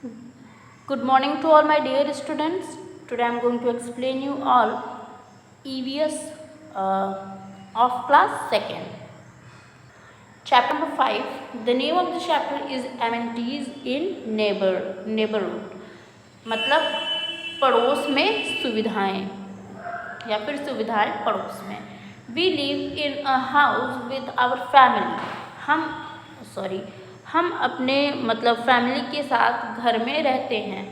Good morning to all my dear students. Today I am going to explain you all EVS of class 2nd. Chapter number 5. The name of the chapter is amenities in neighborhood. मतलब पड़ोस में सुविधाएं या फिर सुविधाएं पड़ोस में. We live in a house with our family. हम अपने मतलब फैमिली के साथ घर में रहते हैं.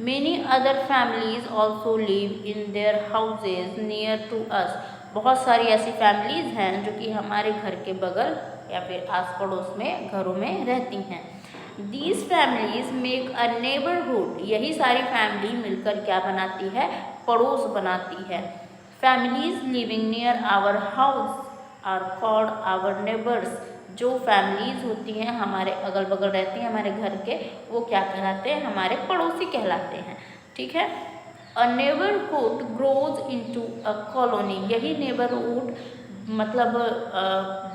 Many other families also live in their houses near to us. बहुत सारी ऐसी फैमिलीज़ हैं जो कि हमारे घर के बगल या फिर आस पड़ोस में घरों में रहती हैं. These families make a neighborhood. यही सारी फैमिली मिलकर क्या बनाती है? पड़ोस बनाती है. Families living near our house are called our neighbors. जो फैमिलीज़ होती हैं हमारे अगल बगल रहती हैं हमारे घर के, वो क्या कहलाते हैं? हमारे पड़ोसी कहलाते हैं. ठीक है. A neighbourhood grows into a colony. यही नेबरहुड मतलब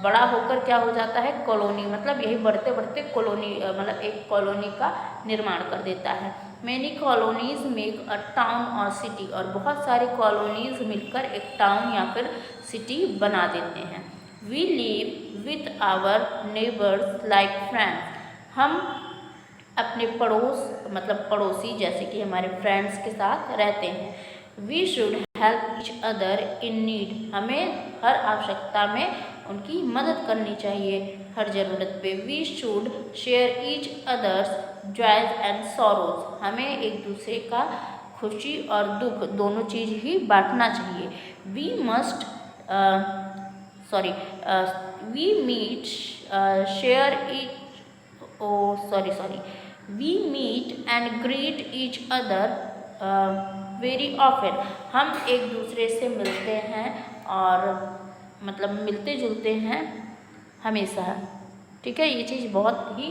बड़ा होकर क्या हो जाता है? कॉलोनी. मतलब यही बढ़ते बढ़ते कॉलोनी मतलब एक कॉलोनी का निर्माण कर देता है. Many colonies make a town और सिटी. और बहुत सारे कॉलोनीज मिलकर एक टाउन या फिर सिटी बना देते हैं. We live with our neighbours like friends. हम अपने पड़ोस मतलब पड़ोसी जैसे कि हमारे फ्रेंड्स के साथ रहते हैं. We should help each other in need. हमें हर आवश्यकता में उनकी मदद करनी चाहिए, हर ज़रूरत पे. We should share each others joys and sorrows. हमें एक दूसरे का खुशी और दुख दोनों चीज़ ही बांटना चाहिए. We must we meet share each we meet and greet each other very often. हम एक दूसरे से मिलते हैं और मतलब मिलते जुलते हैं हमेशा. ठीक है. ये चीज़ बहुत ही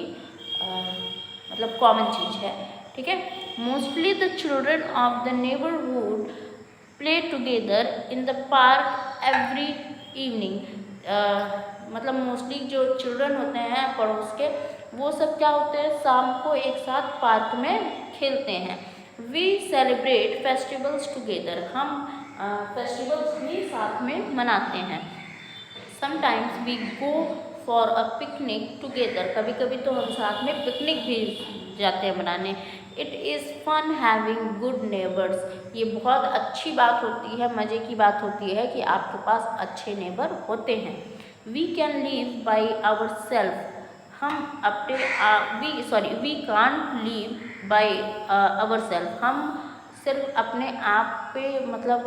मतलब कॉमन चीज़ है. ठीक है. Mostly the children of the neighbourhood play together in the park every evening. मतलब मोस्टली जो चिल्ड्रन होते हैं पड़ोस के, वो सब क्या होते हैं? शाम को एक साथ पार्क में खेलते हैं. We celebrate festivals together. हम फेस्टिवल्स भी साथ में मनाते हैं. Sometimes we go for a picnic together. कभी कभी तो हम साथ में पिकनिक भी जाते हैं मनाने. It is fun having good neighbours. ये बहुत अच्छी बात होती है, मज़े की बात होती है कि आपके पास अच्छे नेबर होते हैं. We can live by our self. हम अपने we can't live by our self. हम सिर्फ अपने आप पे मतलब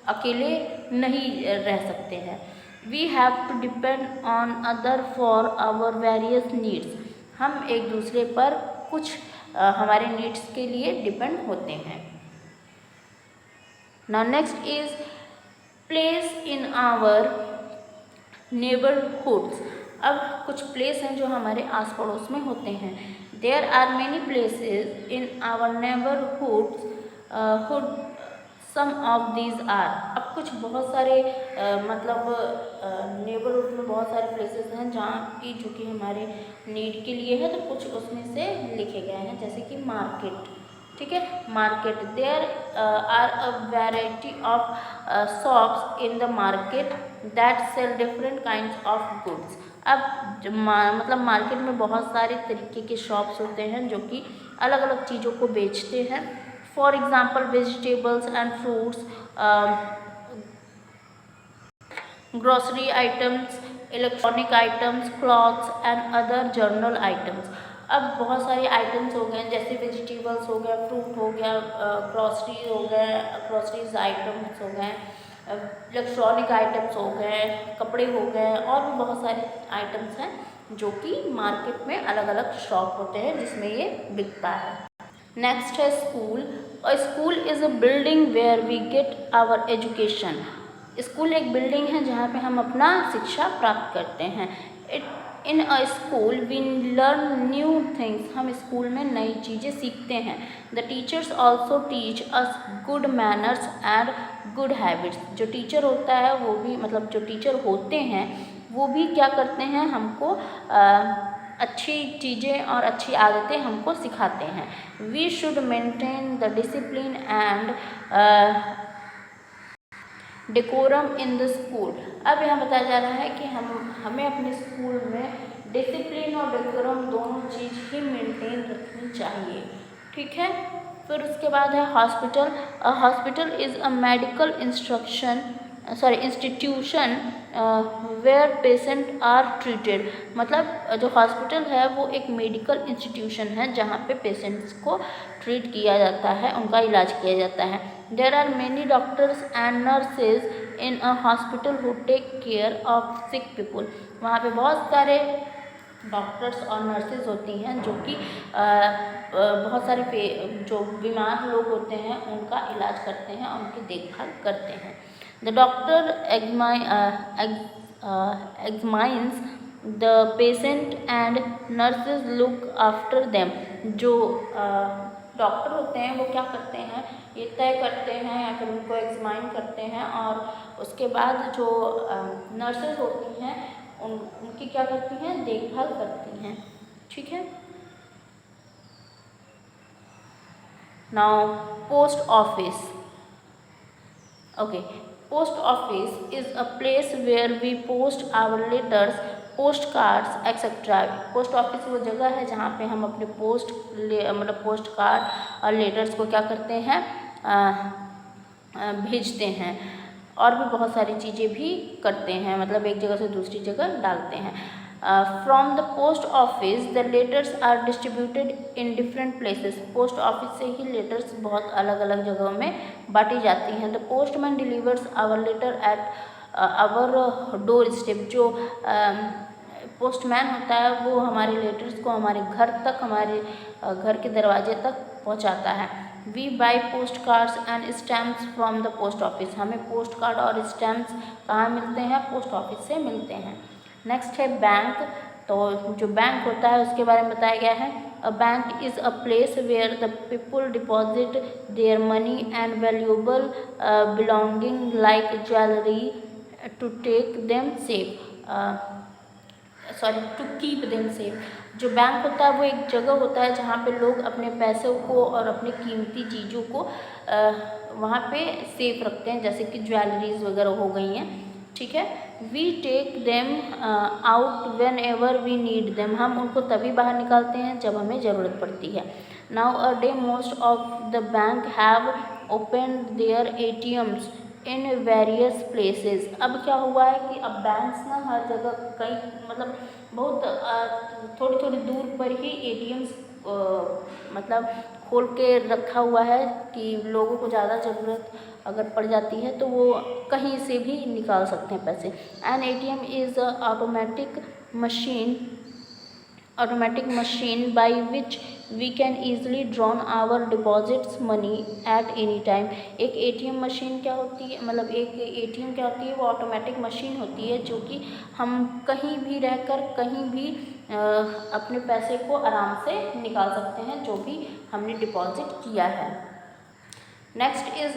अकेले नहीं रह सकते हैं. We have to depend on other for our various needs. हम एक दूसरे पर कुछ हमारे नीड्स के लिए डिपेंड होते हैं. Now next is place in our neighbourhoods. अब कुछ प्लेस हैं जो हमारे आस पड़ोस में होते हैं. There are many places in our neighbourhoods. Some of these are. अब कुछ बहुत सारे मतलब नेबरहुड में बहुत सारे प्लेसेस हैं जहाँ की जो कि हमारे नीड के लिए है, तो कुछ उसमें से लिखे गए हैं. जैसे कि मार्केट. ठीक है. Market. There are a variety of shops in the market that sell different kinds of goods. अब मतलब मार्केट में बहुत सारे तरीके के शॉप्स होते हैं जो कि अलग अलग चीज़ों को बेचते हैं. For example vegetables and fruits, grocery items, electronic items, clothes and other journal items. अब बहुत सारे आइटम्स हो गए जैसे वेजिटेबल्स हो गया, फ्रूट हो गया, ग्रोसरी हो गए, ग्रोसरीज आइटम्स हो गए, इलेक्ट्रॉनिक आइटम्स हो गए, कपड़े हो गए, और भी बहुत सारे आइटम्स हैं जो कि मार्केट में अलग अलग शॉप होते हैं जिसमें ये बिकता है. नेक्स्ट है school. A school is a building where we get our education. School एक बिल्डिंग है जहाँ पे हम अपना शिक्षा प्राप्त करते हैं. In a school we learn new things. हम स्कूल में नई चीज़ें सीखते हैं. The teachers also teach us good manners and good habits. जो टीचर होता है वो भी मतलब जो टीचर होते हैं वो भी क्या करते हैं? हमको अच्छी चीज़ें और अच्छी आदतें हमको सिखाते हैं। We should maintain the discipline and decorum in the school. अब यहाँ बताया जा रहा है कि हमें अपने स्कूल में डिसिप्लिन और डेकोरम दोनों चीज़ ही मेंटेन रखनी चाहिए, ठीक है। फिर उसके बाद है hospital. Hospital is a medical institution where patient are treated. मतलब जो हॉस्पिटल है वो एक मेडिकल इंस्टीट्यूशन है जहाँ पे पेशेंट्स को ट्रीट किया जाता है, उनका इलाज किया जाता है। There are many doctors and nurses in a hospital who take care of sick people. वहाँ पे बहुत सारे डॉक्टर्स और नर्सेज होती हैं जो कि बहुत सारे जो बीमार लोग होते हैं उनका इलाज करते हैं, उनकी देखभाल करते हैं। The doctor examines the patient and nurses look after them. जो डॉक्टर होते हैं वो क्या करते हैं, ये तय करते हैं या फिर उनको एग्जामाइन करते हैं, और उसके बाद जो नर्सेज होती हैं उनकी क्या करती हैं, देखभाल करती हैं, ठीक है। Now post office. Okay, post office is a place where we post our letters, post cards etcetera. Post office वो जगह है जहाँ पे हम अपने पोस्ट कार्ड और लेटर्स को क्या करते हैं, भेजते हैं, और भी बहुत सारी चीज़ें भी करते हैं, मतलब एक जगह से दूसरी जगह डालते हैं। From the post office the letters are distributed in different places. Post office से ही लेटर्स बहुत अलग अलग जगहों में बांटी जाती हैं। The postman delivers our letter at our door step. जो पोस्टमैन होता है वो हमारे लेटर्स को हमारे घर तक, हमारे घर के दरवाजे तक पहुंचाता है। We buy post cards and stamps from the post office. हमें पोस्ट कार्ड और स्टैम्प्स कहाँ मिलते हैं, पोस्ट ऑफिस से मिलते हैं। नेक्स्ट है बैंक। तो जो बैंक होता है उसके बारे में बताया गया है। A bank is a place where the people deposit their money and valuable belonging like jewellery to take them safe, to keep them safe. जो बैंक होता है वो एक जगह होता है जहाँ पे लोग अपने पैसों को और अपने कीमती चीज़ों को वहाँ पे सेफ रखते हैं, जैसे कि ज्वेलरीज वगैरह हो गई हैं, ठीक है। We take them out whenever we need them. हम उनको तभी बाहर निकालते हैं जब हमें ज़रूरत पड़ती है। Now a day most of the bank have open there ATMs in various places. अब क्या हुआ है कि अब बैंक्स ना हर जगह, कई मतलब बहुत थोड़ी थोड़ी दूर पर ही ATMs मतलब खोल के रखा हुआ है कि लोगों को ज़्यादा ज़रूरत अगर पड़ जाती है तो वो कहीं से भी निकाल सकते हैं पैसे। An ATM is a automatic machine by which we can easily drawn our deposits money at any time. एक ATM मशीन क्या होती है, मतलब एक ATM क्या होती है, वो ऑटोमेटिक मशीन होती है जो कि हम कहीं भी रहकर कहीं भी अपने पैसे को आराम से निकाल सकते हैं जो भी हमने डिपॉजिट किया है। Next is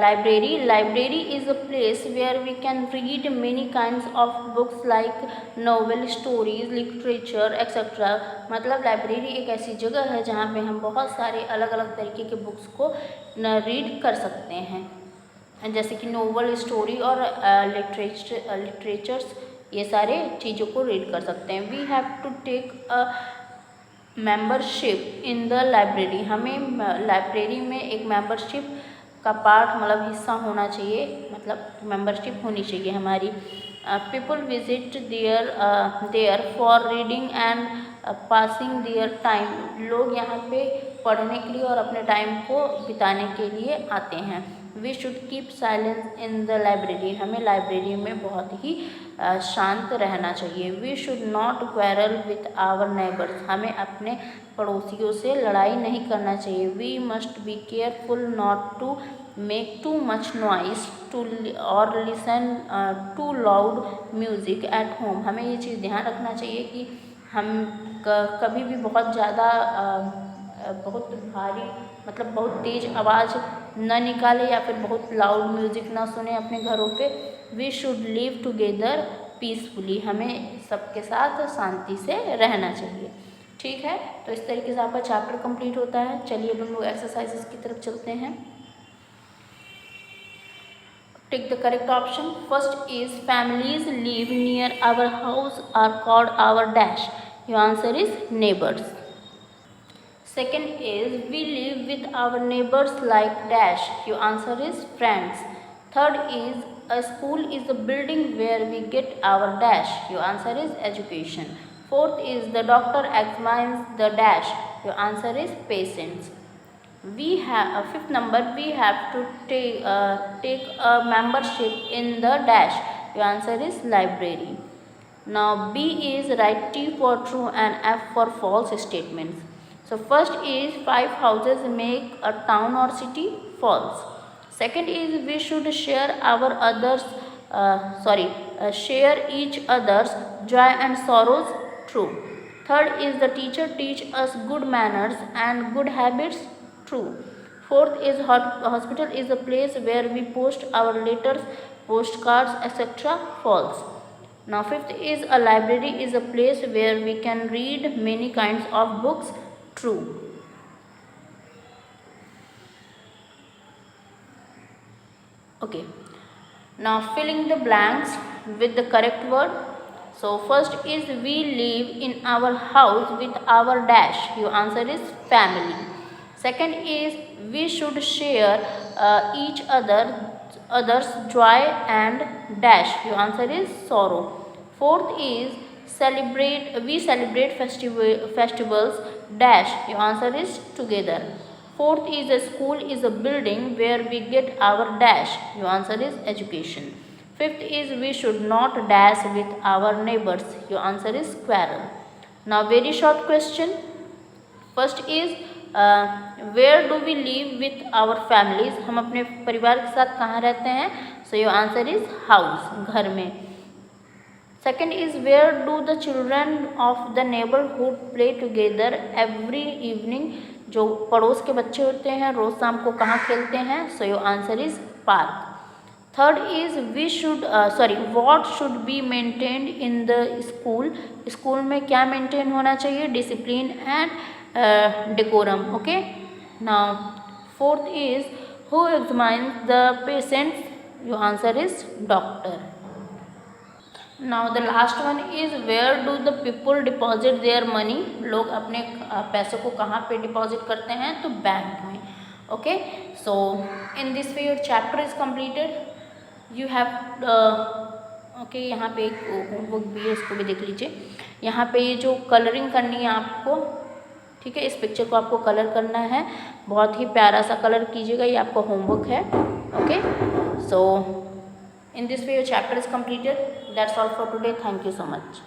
library. Library is a place where we can read many kinds of books like novel, stories, literature etcetera. मतलब लाइब्रेरी एक ऐसी जगह है जहाँ पे हम बहुत सारे अलग अलग तरीके के बुक्स को रीड कर सकते हैं, जैसे कि नॉवल, स्टोरी और लिटरेचर्स, ये सारे चीज़ों को रीड कर सकते हैं। We have to take a membership in the library. हमें लाइब्रेरी में एक मेंबरशिप का पार्ट मतलब हिस्सा होना चाहिए, मतलब मेंबरशिप होनी चाहिए हमारी। People visit there for reading and passing their time. लोग यहाँ पे पढ़ने के लिए और अपने टाइम को बिताने के लिए आते हैं। We should keep silence in the library. हमें लाइब्रेरी में बहुत ही शांत रहना चाहिए। We should not quarrel with our neighbours. हमें अपने पड़ोसियों से लड़ाई नहीं करना चाहिए। We must be careful not to make too much noise to or listen to loud music at home. हमें ये चीज़ ध्यान रखना चाहिए कि हम कभी भी बहुत ज़्यादा बहुत भारी मतलब बहुत तेज़ आवाज़ न निकाले या फिर बहुत लाउड म्यूज़िक ना सुने अपने घरों पे। We should live together peacefully, हमें सबके साथ शांति से रहना चाहिए। ठीक है, तो इस तरीके से आपका चैप्टर कंप्लीट होता है। चलिए अब हम लोग एक्सरसाइजेस की तरफ चलते हैं। Take the correct option. First is families live near our house are called our dash. Your answer is neighbors. Second is we live with our neighbors like dash. Your answer is friends. Third is a school is a building where we get our dash. Your answer is education. Fourth is the doctor examines the dash. Your answer is patients. We have fifth number, we have to take a membership in the dash. Your answer is library. Now B is write T for true and F for false statements. So first is 5 houses make a town or city. False. Second is we should share our others share each other's joy and sorrows. True. Third is the teacher teach us good manners and good habits. True. Fourth is hospital is a place where we post our letters, postcards, etc. False. Now fifth is a library is a place where we can read many kinds of books. True. Okay. Now filling the blanks with the correct word. So first is we live in our house with our dash. Your answer is family. Second is we should share each other's joy and dash. Your answer is sorrow. Fourth is we celebrate festivals dash. Your answer is together. Fourth is a school is a building where we get our dash. Your answer is education. Fifth is we should not dash with our neighbors. Your answer is quarrel. Now very short question. First is where do we live with our families, हम अपने परिवार के साथ कहाँ रहते हैं. So your answer is house, घर में. Second is where do the children of the neighbourhood play together every evening, जो पड़ोस के बच्चे होते हैं रोज़ शाम को कहाँ खेलते हैं. So your answer is park. Third is what should be maintained in the school, school में क्या मेंटेन होना चाहिए. Discipline and decorum. Okay, now fourth is who examines the patients. Your answer is doctor. Now the last one is where do the people deposit their money, लोग अपने पैसों को कहाँ पे डिपॉजिट करते हैं, तो बैंक में. Okay, so in this way your chapter is completed. You have okay, यहाँ पे एक होमवर्क भी है, इसको भी देख लीजिए. यहाँ पे ये जो कलरिंग करनी है आपको, ठीक है, इस पिक्चर को आपको कलर करना है, बहुत ही प्यारा सा कलर कीजिएगा, ये आपका होमवर्क है. Okay, so in this way your chapter is completed. That's all for today. Thank you so much.